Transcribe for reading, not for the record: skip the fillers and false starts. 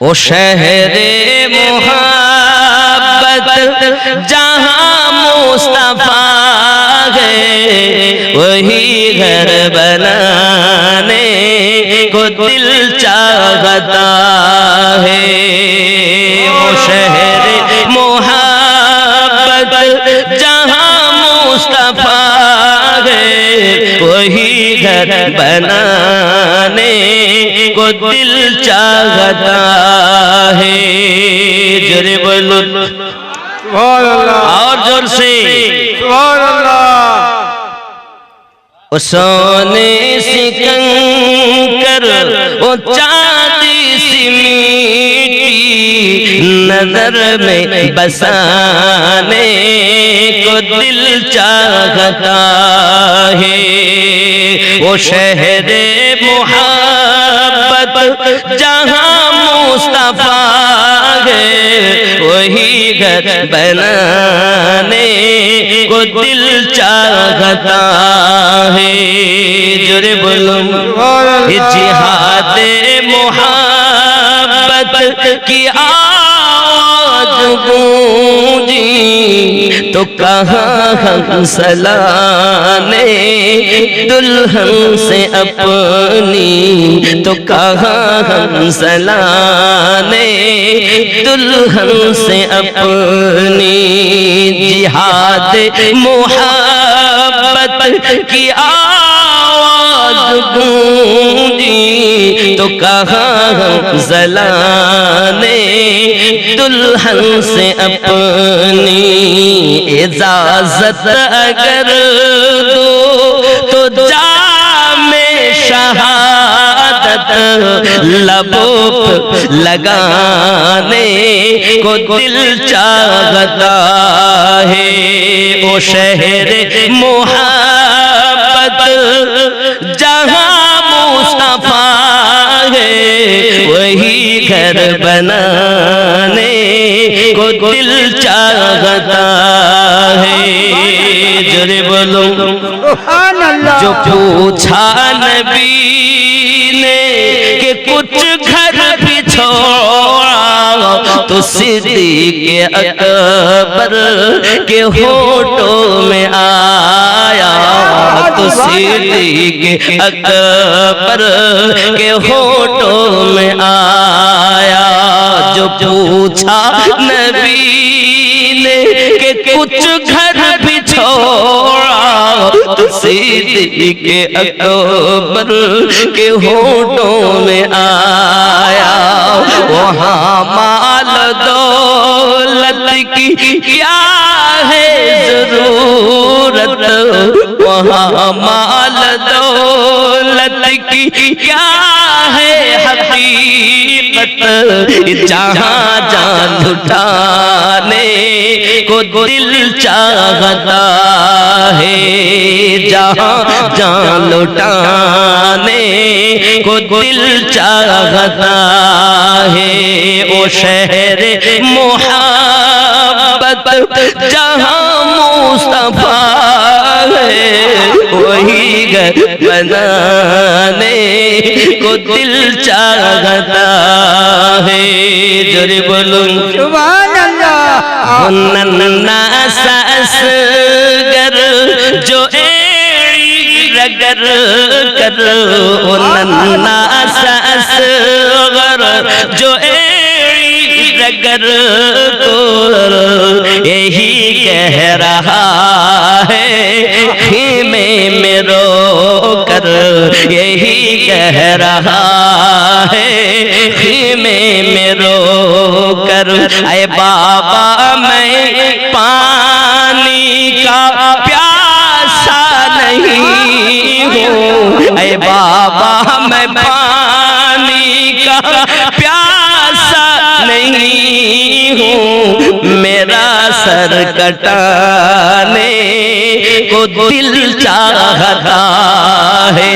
ओ शहर मोहब्बत जहाँ मुस्तफा है वही घर बनाने को दिल चाहता है। ओ शहर मोहब्बत जहाँ मुस्तफा है वही घर बनाने को दिल चाहता है। जोरे बोलो सुभान अल्लाह, और जोर से सुभान अल्लाह। ओ सोने सी कंकर ओ चांदी सी मिट्टी नजर में बसाने को दिल चाहता है। वो शहर मोहब्बत जहाँ मुस्तफा है वही घर बनाने को दिल चाहता है। जोरे बोलो जिहाद मोहब्बत की आवाज गूंजी तो कहाँ हम सलाने दुल्हन से अपनी, तो कहाँ हम सलाने दुल्हन से अपनी। जिहाद मोहब्बत की आवाज गूंजी तो कहाँ हम सलाने दुल्हन से अपनी। इजाजत अगर दो तो जामे शहादत लबों लगाने को दिल चाहता है। ओ शहर मोहब्बत जहाँ मुस्तफा है वही घर बनाने को दिल चाहता है। जोरे बोलो सुभान अल्लाह। जो पूछा नबी ने कि कुछ घर भी छोड़ा तो सिद्दीक़ अकबर के होठों में आया, तो सिद्दीक़ अकबर के होठों में आया। जो पूछा नबी ने कि कुछ घर भी छोड़ा तो सिद्दीक़ अकबर के होठों में आया। वहाँ माल दौलत की क्या है जरूरत, वहाँ माल दौलत की क्या है हकीकत। जहाँ जान लुटाने को दिल चाहता है, जहाँ जान लुटाने को दिल चाहता है। ओ शहर मोहब्बत जहाँ मुस्तफा है वही घर बनाने को दिल चाहता है। जोरे बोलो सुभान अल्लाह। नन्ना ससगर जो रगर कर, ओ नन्ना ससगर जो रगर को यही कह रहा है खीमे में रो कर, यही कह रहा है खीमे में रो कर। ऐ बाबा मैं पानी का प्यासा नहीं हूँ, ऐ बाबा मैं पानी का प्यासा नहीं हूँ, मेरा सर कटाने को दिल चाहता है।